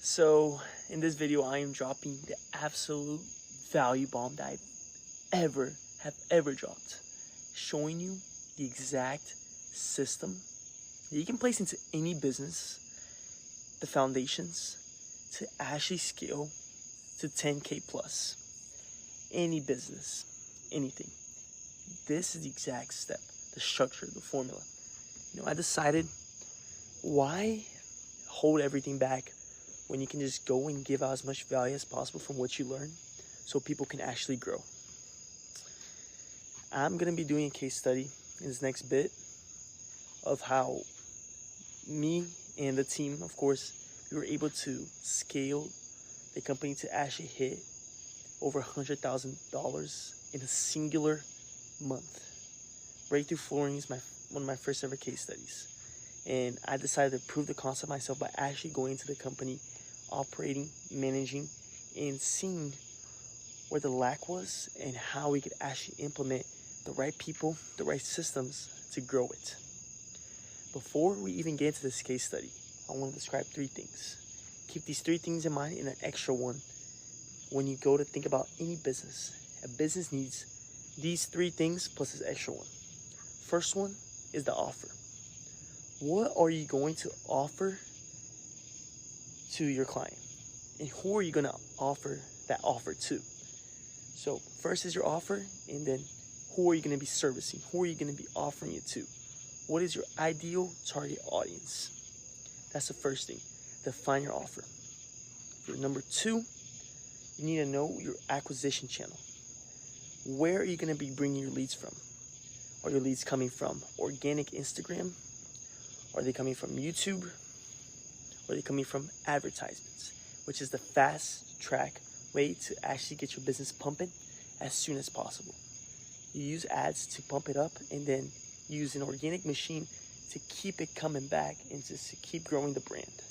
So in this video, I am dropping the absolute value bomb that I have ever dropped, showing you the exact system that you can place into any business, the foundations to actually scale to 10K plus. Any business, anything. This is the exact step, the structure, the formula. I decided, why hold everything back when you can just go and give out as much value as possible from what you learn so people can actually grow. I'm going to be doing a case study in this next bit of how me and the team, of course, we were able to scale the company to actually hit over $100,000 in a singular month. Breakthrough Flooring is one of my first ever case studies. And I decided to prove the concept myself by actually going into the company, operating, managing, and seeing where the lack was and how we could actually implement the right people, the right systems to grow it. Before we even get into this case study, I want to describe 3 things. Keep these 3 things in mind and an extra one when you go to think about any business. A business needs these 3 things plus this extra one. First one is the offer. What are you going to offer to your client? And who are you going to offer that offer to? So first is your offer, and then who are you going to be servicing? Who are you going to be offering it to? What is your ideal target audience? That's the first thing. Define your offer. Number 2, you need to know your acquisition channel. Where are you going to be bringing your leads from? Are your leads coming from organic Instagram? Are they coming from YouTube? Or are they coming from advertisements, which is the fast track way to actually get your business pumping as soon as possible? You use ads to pump it up, and then use an organic machine to keep it coming back and just to keep growing the brand.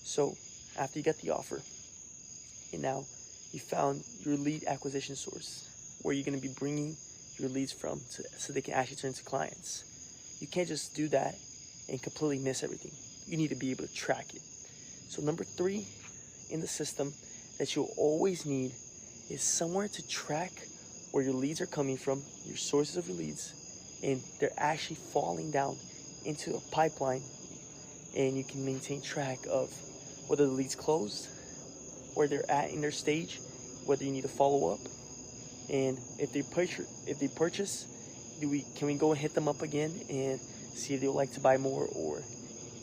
So after you get the offer, and now you found your lead acquisition source, where you're going to be bringing your leads from so they can actually turn into clients. You can't just do that and completely miss everything. You need to be able to track it. So number 3 in the system that you'll always need is somewhere to track where your leads are coming from, your sources of your leads, and they're actually falling down into a pipeline, and you can maintain track of whether the leads closed, where they're at in their stage, whether you need to follow up, and if they purchase, can we go and hit them up again and see if they would like to buy more or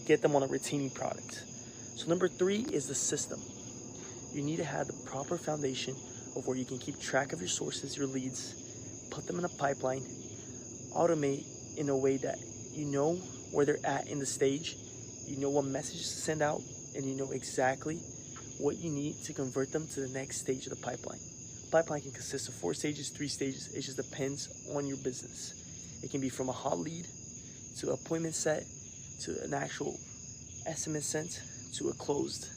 get them on a retaining product. So number 3 is the system. You need to have the proper foundation of where you can keep track of your sources, your leads, put them in a pipeline, automate in a way that you know where they're at in the stage, you know what messages to send out, and you know exactly what you need to convert them to the next stage of the pipeline. A pipeline can consist of 4 stages, 3 stages. It just depends on your business. It can be from a hot lead to an appointment set to an actual SMS sent to a closed,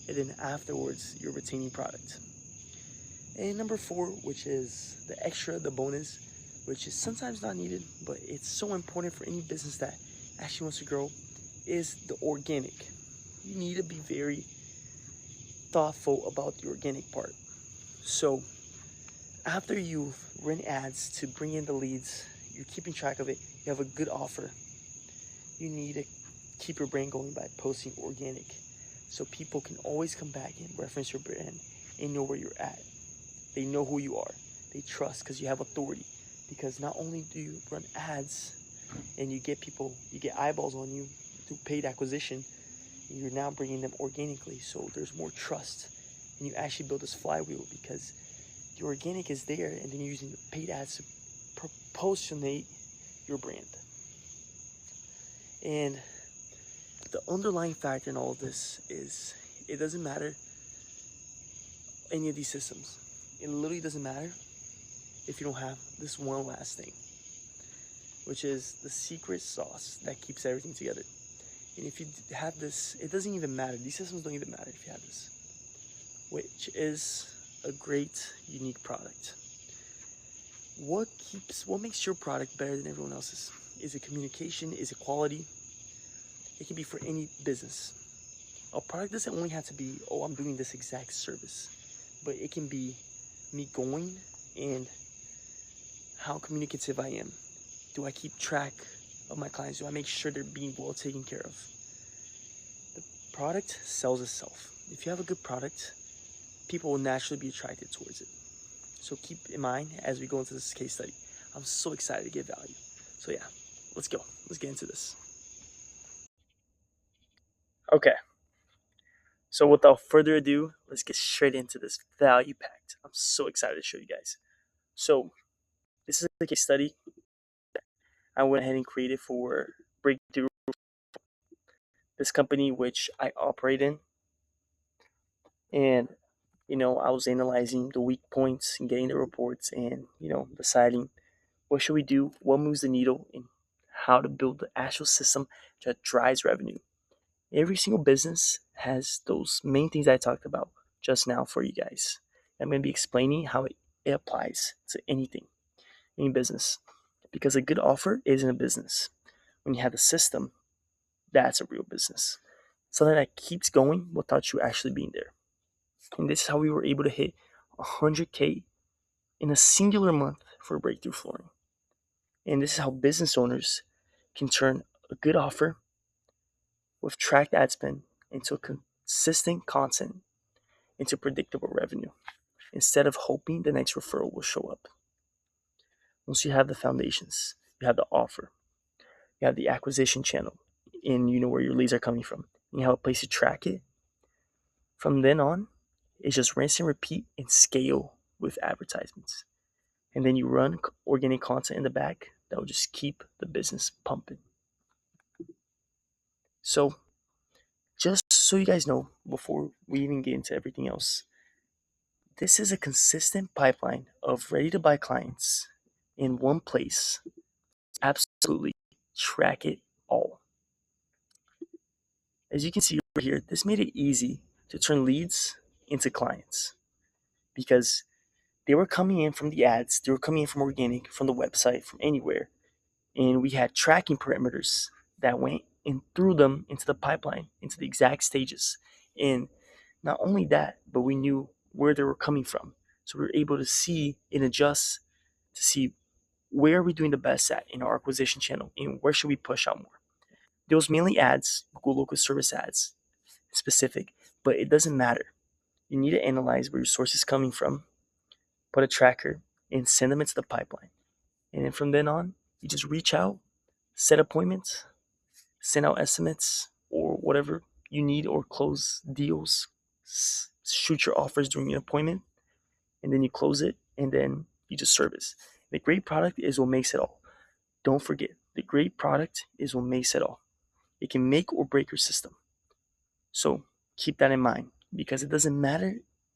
and then afterwards your retaining product. And number 4, which is the extra, the bonus, which is sometimes not needed, but it's so important for any business that actually wants to grow, is the organic. You need to be very thoughtful about the organic part. So after you've run ads to bring in the leads, you're keeping track of it, you have a good offer, you need to keep your brain going by posting organic, so people can always come back and reference your brand and know where you're at. They know who you are. They trust because you have authority. Because not only do you run ads and you get eyeballs on you through paid acquisition, you're now bringing them organically. So there's more trust. And you actually build this flywheel because the organic is there, and then you're using the paid ads to promote your brand. And the underlying factor in all of this is it doesn't matter any of these systems. It literally doesn't matter if you don't have this one last thing, which is the secret sauce that keeps everything together. And if you have this, it doesn't even matter. These systems don't even matter if you have this, which is a great, unique product. What makes your product better than everyone else's? Is it communication? Is it quality? It can be for any business. A product doesn't only have to be, oh, I'm doing this exact service, but it can be me going and how communicative I am. Do I keep track of my clients? Do I make sure they're being well taken care of? The product sells itself. If you have a good product, people will naturally be attracted towards it. So keep in mind as we go into this case study. I'm so excited to get value. So yeah, let's go. Let's get into this. Okay. So without further ado, let's get straight into this value packed. I'm so excited to show you guys. So this is a case study I went ahead and created for Breakthrough, this company which I operate in. And, I was analyzing the weak points and getting the reports and, deciding what should we do, what moves the needle, and how to build the actual system that drives revenue. Every single business has those main things I talked about just now for you guys. I'm going to be explaining how it applies to anything, any business. Because a good offer isn't a business. When you have a system, that's a real business. Something that keeps going without you actually being there. And this is how we were able to hit 100K in a singular month for Breakthrough Flooring. And this is how business owners can turn a good offer with tracked ad spend into a consistent content into predictable revenue instead of hoping the next referral will show up. Once you have the foundations, you have the offer, you have the acquisition channel, and you know where your leads are coming from, and you have a place to track it. From then on, it's just rinse and repeat and scale with advertisements. And then you run organic content in the back that will just keep the business pumping. So, just so you guys know, before we even get into everything else, this is a consistent pipeline of ready to buy clients in one place. Absolutely track it all. As you can see over here, this made it easy to turn leads into clients because they were coming in from the ads, they were coming in from organic, from the website, from anywhere. And we had tracking parameters that went and threw them into the pipeline, into the exact stages. And not only that, but we knew where they were coming from. So we were able to see and adjust to see where are we doing the best at in our acquisition channel and where should we push out more. There was mainly ads, Google local service ads specific, but it doesn't matter. You need to analyze where your source is coming from, put a tracker, and send them into the pipeline. And then from then on, you just reach out, set appointments, send out estimates or whatever you need, or close deals, shoot your offers during your appointment, and then you close it, and then you just service. The great product is what makes it all. Don't forget, the great product is what makes it all. It can make or break your system. So keep that in mind because it doesn't matter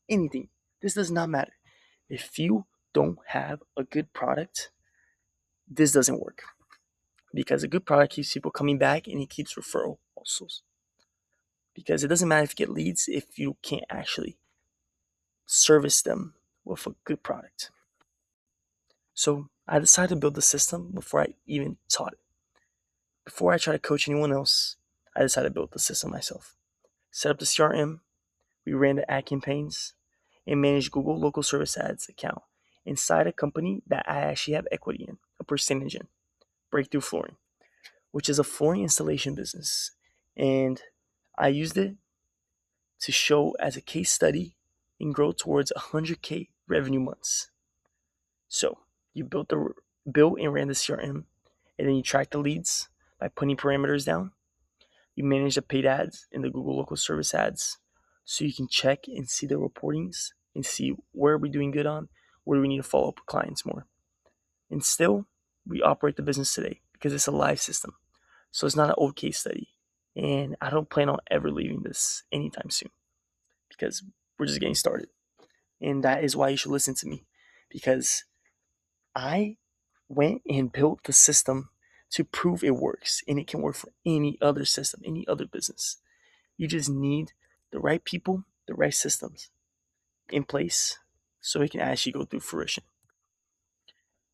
anything. This does not matter. If you don't have a good product, this doesn't work. Because a good product keeps people coming back and it keeps referral also. Because it doesn't matter if you get leads if you can't actually service them with a good product. So I decided to build the system before I even taught it. Before I try to coach anyone else, I decided to build the system myself. Set up the CRM, we ran the ad campaigns, and managed Google local service ads account inside a company that I actually have equity in, a percentage in, Breakthrough Flooring, which is a flooring installation business. And I used it to show as a case study and grow towards 100K revenue months. So you built and ran the CRM, and then you track the leads by putting parameters down. You manage the paid ads in the Google local service ads, so you can check and see the reportings and see where are we doing good on, where do we need to follow up with clients more. And still, we operate the business today because it's a live system. So it's not an old case study. And I don't plan on ever leaving this anytime soon because we're just getting started. And that is why you should listen to me, because I went and built the system to prove it works, and it can work for any other system, any other business. You just need the right people, the right systems in place so it can actually go through fruition.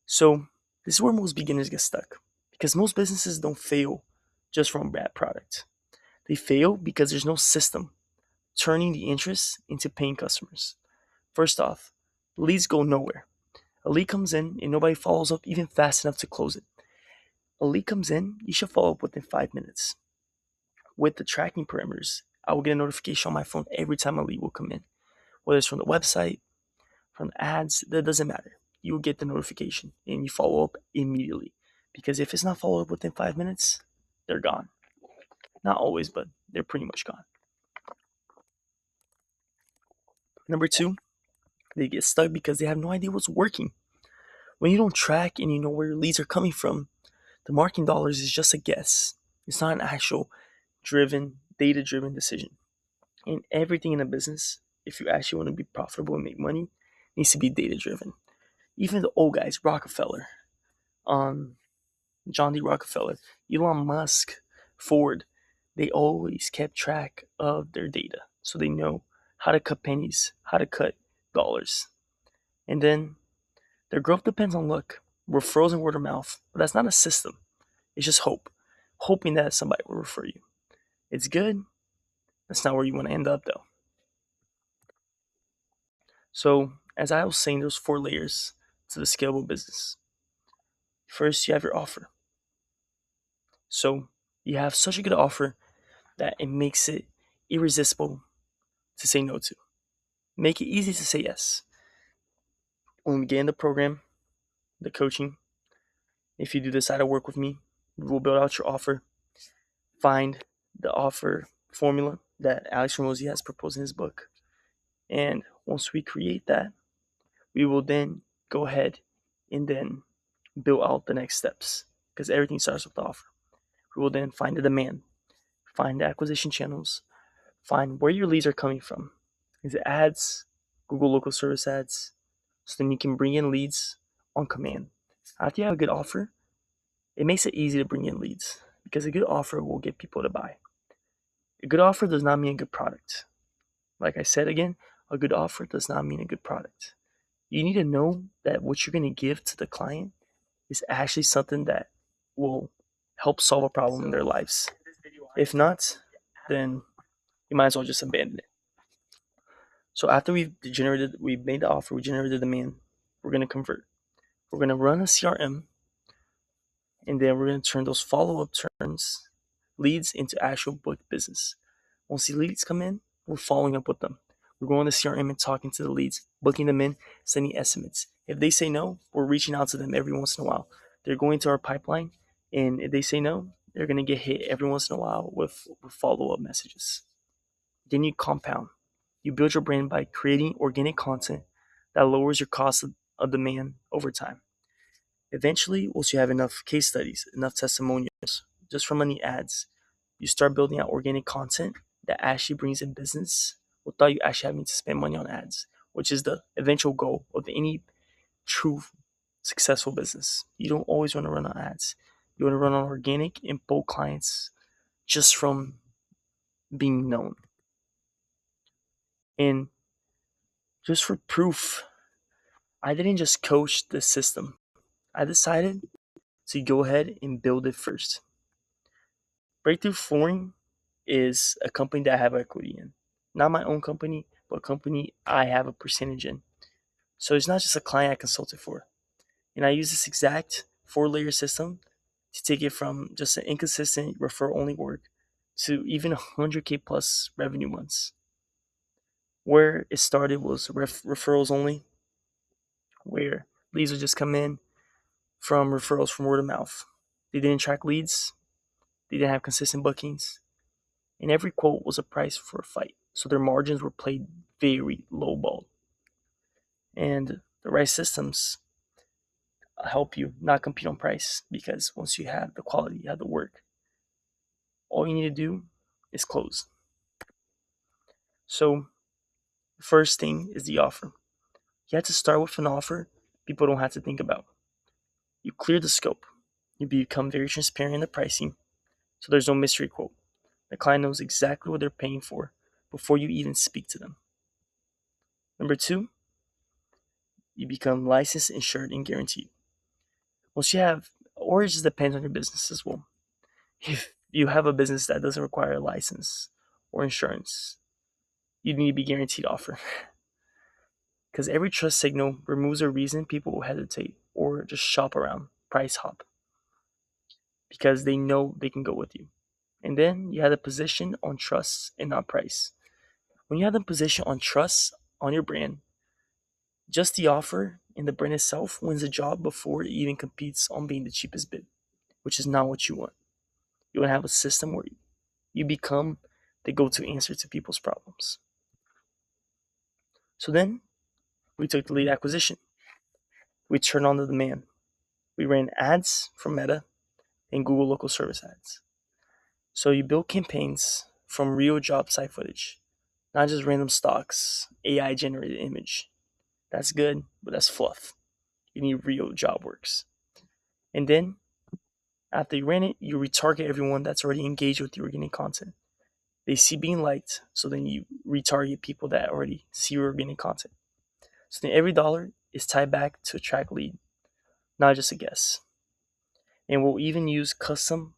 So this is where most beginners get stuck because most businesses don't fail just from a bad product. They fail because there's no system turning the interest into paying customers. First off, leads go nowhere. A lead comes in and nobody follows up even fast enough to close it. A lead comes in, you should follow up within 5 minutes. With the tracking parameters, I will get a notification on my phone every time a lead will come in. Whether it's from the website, from the ads, that doesn't matter. You will get the notification and you follow up immediately. Because if it's not followed up within 5 minutes, they're gone. Not always, but they're pretty much gone. Number two, they get stuck because they have no idea what's working. When you don't track and you know where your leads are coming from, the marketing dollars is just a guess. It's not an actual data driven decision. And everything in a business, if you actually want to be profitable and make money, needs to be data driven. Even the old guys, Rockefeller, um, John D. Rockefeller, Elon Musk, Ford, they always kept track of their data. So they know how to cut pennies, how to cut dollars. And then their growth depends on luck, referrals and word of mouth. But that's not a system. It's just hope. Hoping that somebody will refer you. It's good. That's not where you want to end up though. So as I was saying, there's 4 layers to the scalable business. First, you have your offer. So you have such a good offer that it makes it irresistible to say no to. Make it easy to say yes. When we get in the program, the coaching, if you do decide to work with me, we'll build out your offer, find the offer formula that Alex Ramosi has proposed in his book. And once we create that, we will then go ahead and then build out the next steps because everything starts with the offer. We will then find the demand, find the acquisition channels, find where your leads are coming from. Is it ads, Google local service ads? So then you can bring in leads on command. After you have a good offer, it makes it easy to bring in leads because a good offer will get people to buy. A good offer does not mean a good product. Like I said again, a good offer does not mean a good product. You need to know that what you're going to give to the client is actually something that will help solve a problem in their lives. If not, then you might as well just abandon it. So after we've made the offer, we generated the demand, we're going to convert. We're going to run a CRM, and then we're going to turn those follow-up turns, leads, into actual book business. Once the leads come in, we're following up with them. We're going to CRM and talking to the leads, booking them in, sending estimates. If they say no, we're reaching out to them every once in a while. They're going to our pipeline, and if they say no, they're going to get hit every once in a while with follow-up messages. Then you compound. You build your brand by creating organic content that lowers your cost of demand over time. Eventually, once you have enough case studies, enough testimonials, just from any ads, you start building out organic content that actually brings in business without you actually having to spend money on ads, which is the eventual goal of any true successful business. You don't always want to run on ads. You want to run on organic and bulk clients just from being known. And just for proof, I didn't just coach the system. I decided to go ahead and build it first. Breakthrough Flooring is a company that I have equity in. Not my own company, but a company I have a percentage in. So it's not just a client I consulted for. And I use this exact 4-layer system to take it from just an inconsistent referral only work to even 100K plus revenue months. Where it started was referrals only, where leads would just come in from referrals from word of mouth. They didn't track leads, they didn't have consistent bookings, and every quote was a price for a fight. So their margins were played very lowball. And the right systems help you not compete on price because once you have the quality, you have the work, all you need to do is close. So the first thing is the offer. You have to start with an offer people don't have to think about. You clear the scope. You become very transparent in the pricing, so there's no mystery quote. The client knows exactly what they're paying for before you even speak to them. Number 2, you become licensed, insured, and guaranteed. Once you have, or it just depends on your business as well. If you have a business that doesn't require a license or insurance, You need to be guaranteed offer. Because every trust signal removes a reason people will hesitate or just shop around, price hop, because they know they can go with you. And then you have the position on trust and not price. When you have the position on trust on your brand, just the offer and the brand itself wins the job before it even competes on being the cheapest bid, which is not what you want. You want to have a system where you become the go-to answer to people's problems. So then we took the lead acquisition. We turned on the demand. We ran ads from Meta and Google local service ads. So you build campaigns from real job site footage, not just random stocks, AI generated image. That's good, but that's fluff. You need real job works. And then after you ran it, you retarget everyone that's already engaged with your organic content. They see being liked, so then you retarget people that already see your organic content. So then every dollar is tied back to a track lead, not just a guess. And we'll even use custom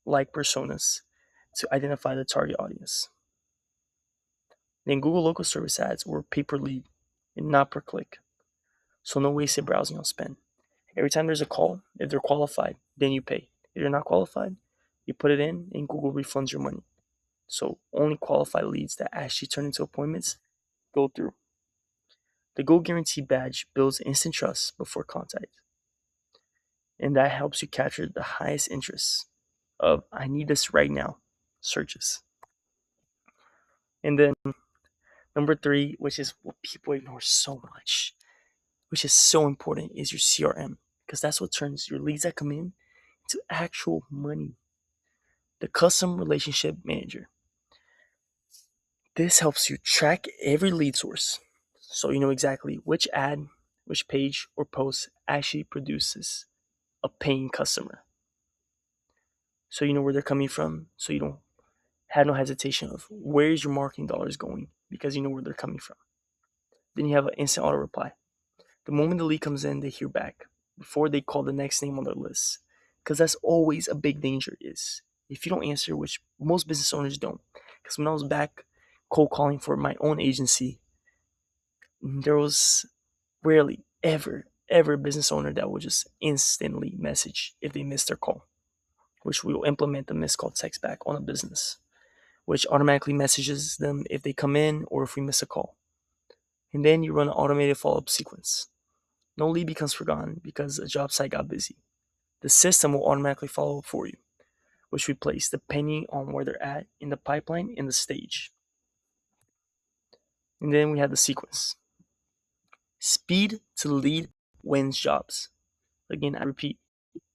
like personas to identify the target audience. Then Google local service ads were pay per lead and not per click. So no wasted browsing on spend. Every time there's a call, if they're qualified, then you pay. If you're not qualified, you put it in and Google refunds your money. So only qualified leads that actually turn into appointments go through. The Go Guarantee badge builds instant trust before contact. And that helps you capture the highest interest of I need this right now searches. And then number three, which is what people ignore so much, which is so important, is your CRM. Because that's what turns your leads that come in into actual money. The custom relationship manager. This helps you track every lead source. So you know exactly which ad, which page, or post actually produces a paying customer. So you know where they're coming from. So you don't have no hesitation of where's your marketing dollars going because you know where they're coming from. Then you have an instant auto reply. The moment the lead comes in, they hear back before they call the next name on their list. Because that's always a big danger is if you don't answer, which most business owners don't. Because when I was back cold calling for my own agency, there was rarely ever a business owner that would just instantly message if they missed their call, which we will implement the missed call text back on a business, which automatically messages them if they come in or if we miss a call. And then you run an automated follow-up sequence. No lead becomes forgotten because a job site got busy. The system will automatically follow up for you, which we place depending on where they're at in the pipeline in the stage. And then we have the sequence. Speed to lead wins jobs. Again, I repeat,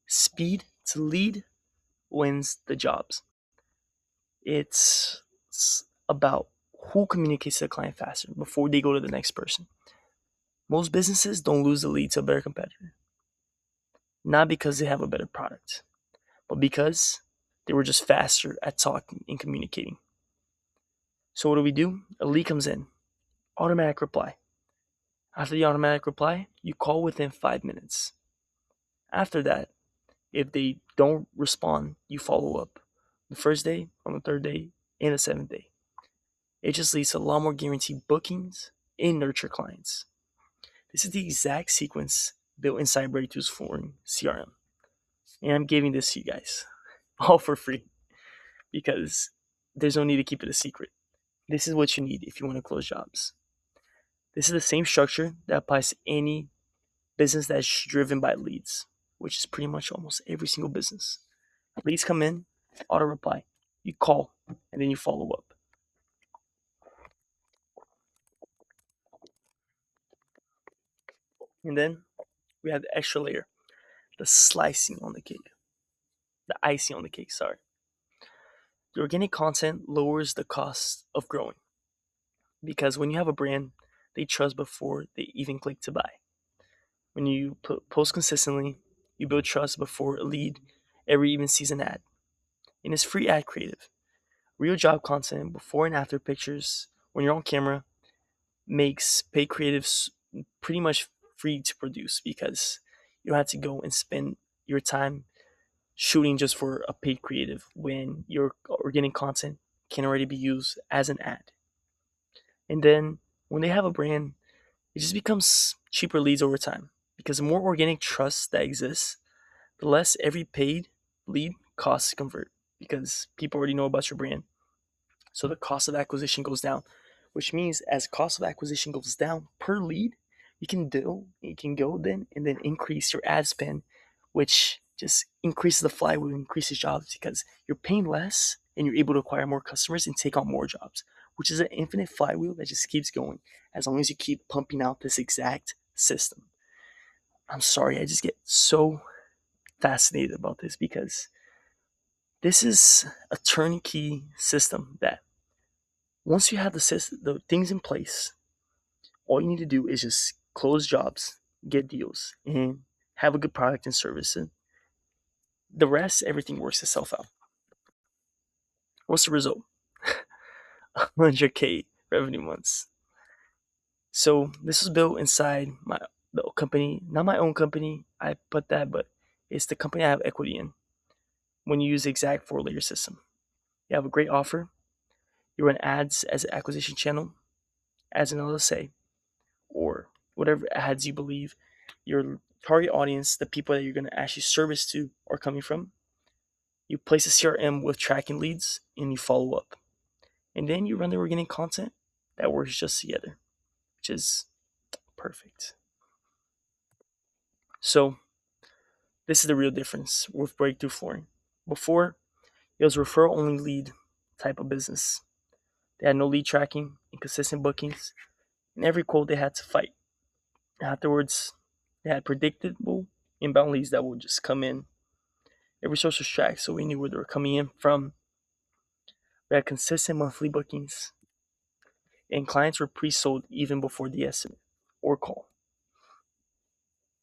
speed to lead wins the jobs. It's about who communicates to the client faster before they go to the next person. Most businesses don't lose the lead to a better competitor. Not because they have a better product, but because they were just faster at talking and communicating. So what do? A lead comes in, automatic reply. After the automatic reply, you call within 5 minutes. After that, if they don't respond, you follow up the first day, on the third day, and the seventh day. It just leads to a lot more guaranteed bookings and nurture clients. This is the exact sequence built inside Breakthrough's Flooring CRM. And I'm giving this to you guys all for free because there's no need to keep it a secret. This is what you need if you want to close jobs. This is the same structure that applies to any business that is driven by leads, which is pretty much almost every single business. Leads come in, auto reply. You call, and then you follow up. And then we have the extra layer, the slicing on the cake, the icing on the cake, sorry. The organic content lowers the cost of growing because when you have a brand, they trust before they even click to buy. When you post consistently, you build trust before a lead ever even sees an ad. And it's free ad creative. Real job content, before and after pictures, when you're on camera, makes paid creatives pretty much free to produce because you don't have to go and spend your time shooting just for a paid creative when your organic content can already be used as an ad. And then when they have a brand, it just becomes cheaper leads over time because the more organic trust that exists, the less every paid lead costs to convert because people already know about your brand. So the cost of acquisition goes down, which means as cost of acquisition goes down per lead, you can go then and then increase your ad spend, which just increases the flywheel, increases jobs because you're paying less and you're able to acquire more customers and take on more jobs, which is an infinite flywheel that just keeps going as long as you keep pumping out this exact system. I'm sorry, I just get so fascinated about this because this is a turnkey system that once you have the things in place, all you need to do is just close jobs, get deals, and have a good product and service. And the rest, everything works itself out. What's the result? 100K revenue months. So this was built inside the company, not my own company. I put that, but it's the company I have equity in. When you use the exact 4-layer system, you have a great offer. You run ads as an acquisition channel, as an LSA, or whatever ads you believe your target audience, the people that you're going to actually service to, are coming from. You place a CRM with tracking leads and you follow up. And then you run the organic content that works just together, which is perfect. So, this is the real difference with breakthrough flooring. Before, it was referral only lead type of business. They had no lead tracking, inconsistent bookings, and every quote they had to fight. Afterwards, they had predictable inbound leads that would just come in. Every source was tracked, so we knew where they were coming in from. We had consistent monthly bookings, and clients were pre-sold even before the estimate or call.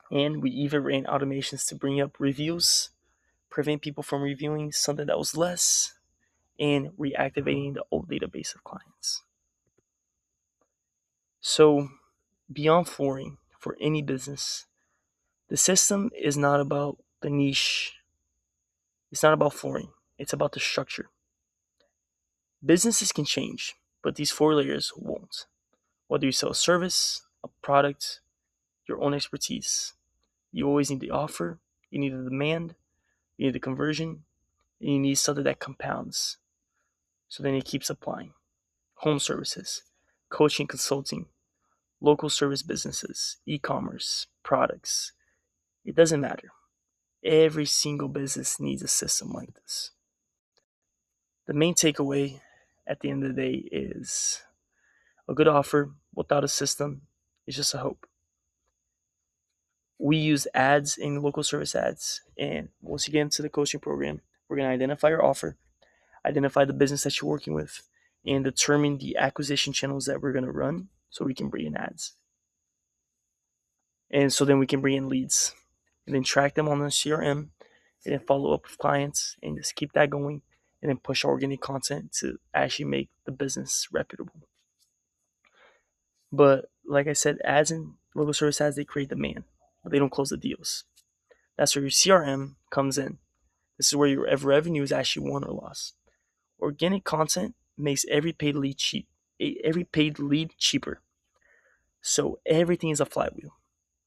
And we even ran automations to bring up reviews, prevent people from reviewing something that was less, and reactivating the old database of clients. So, beyond flooring, for any business, the system is not about the niche. It's not about flooring. It's about the structure. Businesses can change, but these 4 layers won't. Whether you sell a service, a product, your own expertise, you always need the offer, you need the demand, you need the conversion, and you need something that compounds. So then it keeps applying. Home services, coaching, consulting, local service businesses, e-commerce, products. It doesn't matter. Every single business needs a system like this. The main takeaway at the end of the day is a good offer without a system is just a hope. We use ads in local service ads, and once you get into the coaching program, we're going to identify your offer, identify the business that you're working with, and determine the acquisition channels that we're going to run so we can bring in ads. And so then we can bring in leads and then track them on the CRM and then follow up with clients and just keep that going and then push organic content to actually make the business reputable. But like I said, ads and local service ads, they create demand, but they don't close the deals. That's where your CRM comes in. This is where your revenue is actually won or lost. Organic content makes every paid lead cheaper. So everything is a flywheel.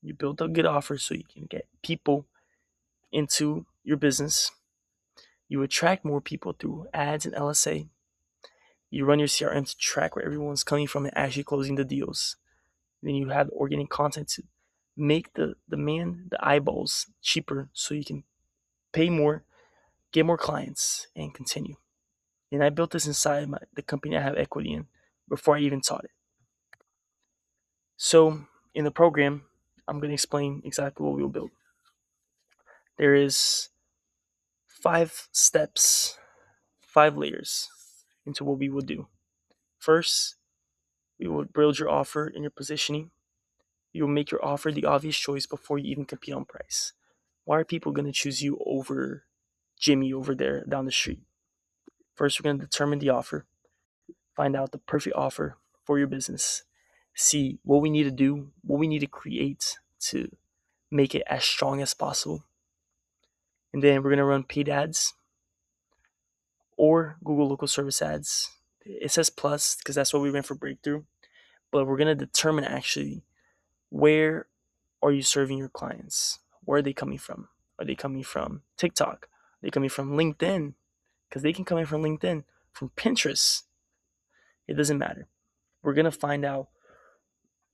You build a good offer so you can get people into your business. You attract more people through ads and LSA. You run your CRM to track where everyone's coming from and actually closing the deals. Then you have organic content to make the eyeballs cheaper so you can pay more, get more clients, and continue. And I built this inside the company I have equity in before I even taught it. So in the program, I'm going to explain exactly what we'll build. There is 5 steps, 5 layers into what we will do. First, we will build your offer and your positioning. You will make your offer the obvious choice before you even compete on price. Why are people going to choose you over Jimmy over there down the street? First, we're going to determine the offer, find out the perfect offer for your business, see what we need to do, what we need to create to make it as strong as possible. And then we're going to run paid ads or Google local service ads. It says plus because that's what we ran for breakthrough. but we're going to determine actually where are you serving your clients? Where are they coming from? Are they coming from TikTok? Are they coming from LinkedIn? Because they can come in from LinkedIn, from Pinterest. It doesn't matter. We're going to find out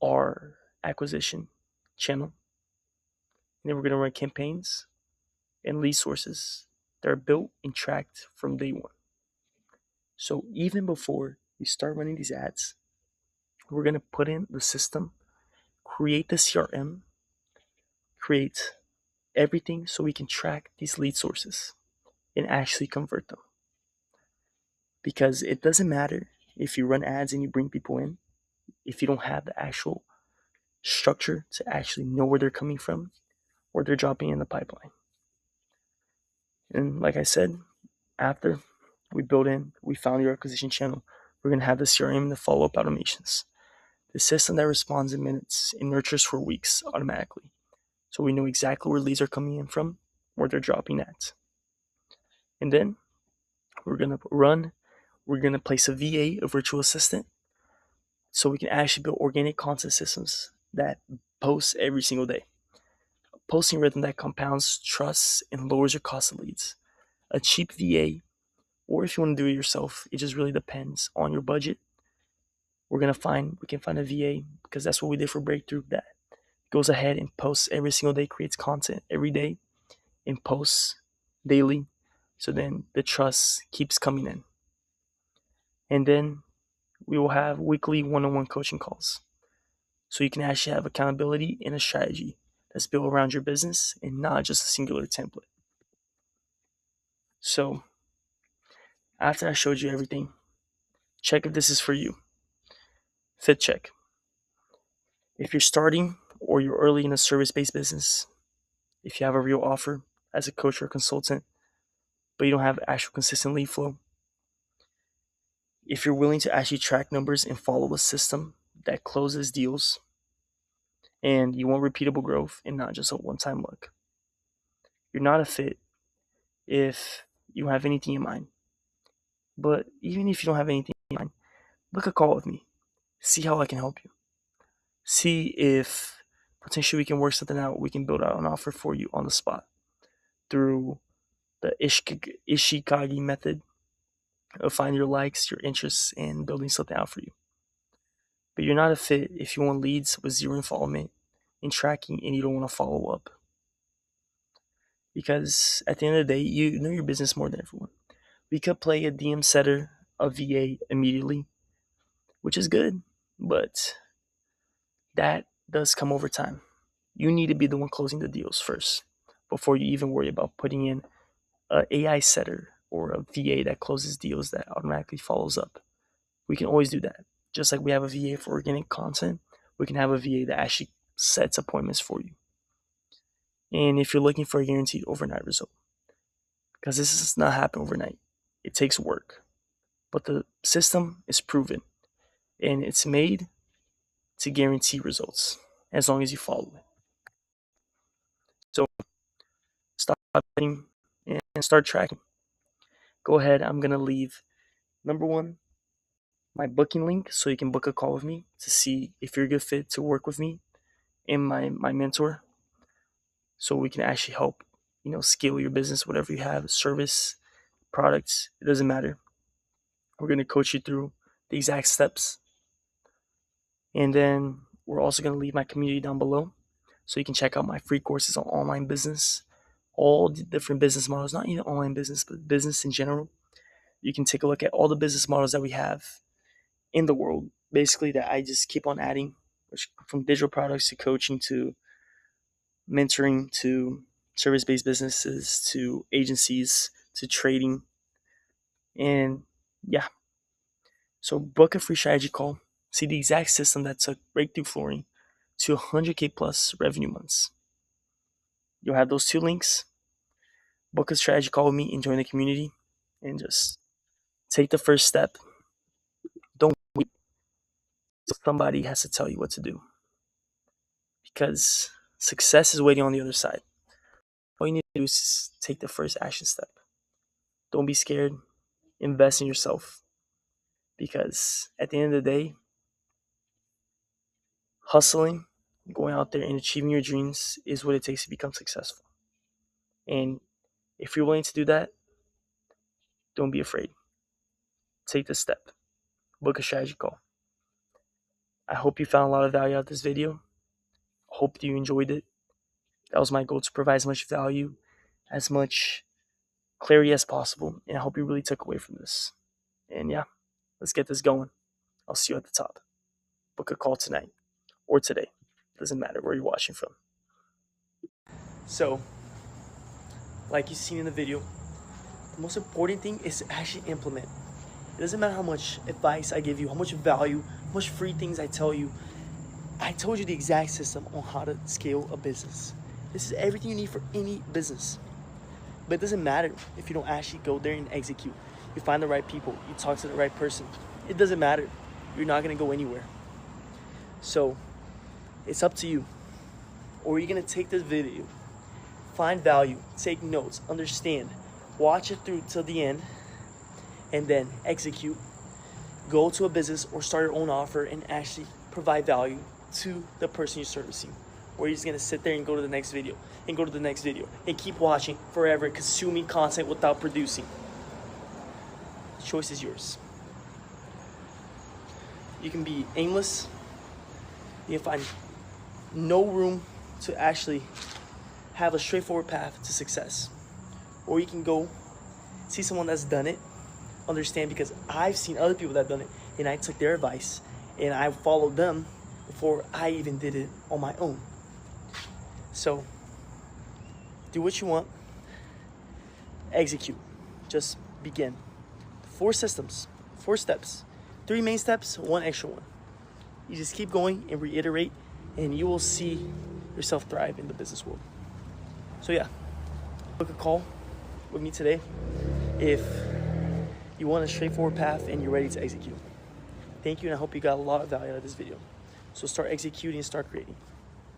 our acquisition channel. And then we're going to run campaigns and lead sources that are built and tracked from day one. So even before we start running these ads, we're going to put in the system, create the CRM, create everything so we can track these lead sources and actually convert them. Because it doesn't matter if you run ads and you bring people in, if you don't have the actual structure to actually know where they're coming from or they're dropping in the pipeline. And like I said, after we found your acquisition channel, we're going to have the CRM and the follow-up automations. The system that responds in minutes and nurtures for weeks automatically. So we know exactly where leads are coming in from, where they're dropping at. And then we're going to place a VA, a virtual assistant, so we can actually build organic content systems that post every single day. A posting rhythm that compounds trust and lowers your cost of leads. A cheap VA, or if you want to do it yourself, it just really depends on your budget. We can find a VA, because that's what we did for Breakthrough, that goes ahead and posts every single day, creates content every day, and posts daily. So then the trust keeps coming in. And then we will have weekly one-on-one coaching calls. So you can actually have accountability and a strategy that's built around your business and not just a singular template. So after I showed you everything, check if this is for you. Fit check. If you're starting or you're early in a service-based business, if you have a real offer as a coach or consultant, but you don't have actual consistent lead flow, if you're willing to actually track numbers and follow a system that closes deals, and you want repeatable growth and not just a one-time look, you're not a fit if you have anything in mind. But even if you don't have anything in mind, book a call with me. See how I can help you. See if potentially we can work something out. We can build out an offer for you on the spot through the Ishikagi method of finding your likes, your interests, and building something out for you. But you're not a fit if you want leads with zero involvement in tracking and you don't want to follow up. Because at the end of the day, you know your business more than everyone. We could play a DM setter, a VA immediately, which is good, but that does come over time. You need to be the one closing the deals first before you even worry about putting in an AI setter or a VA that closes deals that automatically follows up. We can always do that. Just like we have a VA for organic content, we can have a VA that actually sets appointments for you. And if you're looking for a guaranteed overnight result, because this does not happen overnight, it takes work. But the system is proven and it's made to guarantee results as long as you follow it. So stop and start tracking. Go ahead. I'm going to leave, number one, my booking link so you can book a call with me to see if you're a good fit to work with me and my mentor, so we can actually help, scale your business, whatever you have, service, products, it doesn't matter. We're going to coach you through the exact steps. And then we're also going to leave my community down below so you can check out my free courses on online business, all the different business models, not even online business, but business in general. You can take a look at all the business models that we have in the world, basically, that I just keep on adding, from digital products to coaching to mentoring to service-based businesses to agencies to trading. And yeah, so book a free strategy call. See the exact system that took Breakthrough Flooring to 100K plus revenue months. You'll have those two links. Book a strategy call with me and join the community, and just take the first step. Don't wait till somebody has to tell you what to do, because success is waiting on the other side. All you need to do is take the first action step. Don't be scared. Invest in yourself, because at the end of the day, hustling, going out there and achieving your dreams is what it takes to become successful. And if you're willing to do that, don't be afraid. Take the step. Book a strategy call. I hope you found a lot of value out of this video. I hope you enjoyed it. That was my goal, to provide as much value, as much clarity as possible. And I hope you really took away from this. And yeah, let's get this going. I'll see you at the top. Book a call tonight or today. Doesn't matter where you're watching from. So, like you've seen in the video, the most important thing is to actually implement. It doesn't matter how much advice I give you, how much value, how much free things I tell you. I told you the exact system on how to scale a business. This is everything you need for any business. But it doesn't matter if you don't actually go there and execute. You find the right people, you talk to the right person. It doesn't matter. You're not gonna go anywhere. So, it's up to you. Or you're gonna take this video, find value, take notes, understand, watch it through till the end, and then execute. Go to a business or start your own offer and actually provide value to the person you're servicing. Or you're just gonna sit there and go to the next video and go to the next video and keep watching forever, consuming content without producing. The choice is yours. You can be aimless. You can find no room to actually have a straightforward path to success. Or you can go see someone that's done it, understand, because I've seen other people that have done it and I took their advice and I followed them before I even did it on my own. So, do what you want, execute, just begin. 4 systems, 4 steps, 3 main steps, 1 extra one. You just keep going and reiterate, and you will see yourself thrive in the business world. So yeah, book a call with me today if you want a straightforward path and you're ready to execute. Thank you, and I hope you got a lot of value out of this video. So start executing and start creating.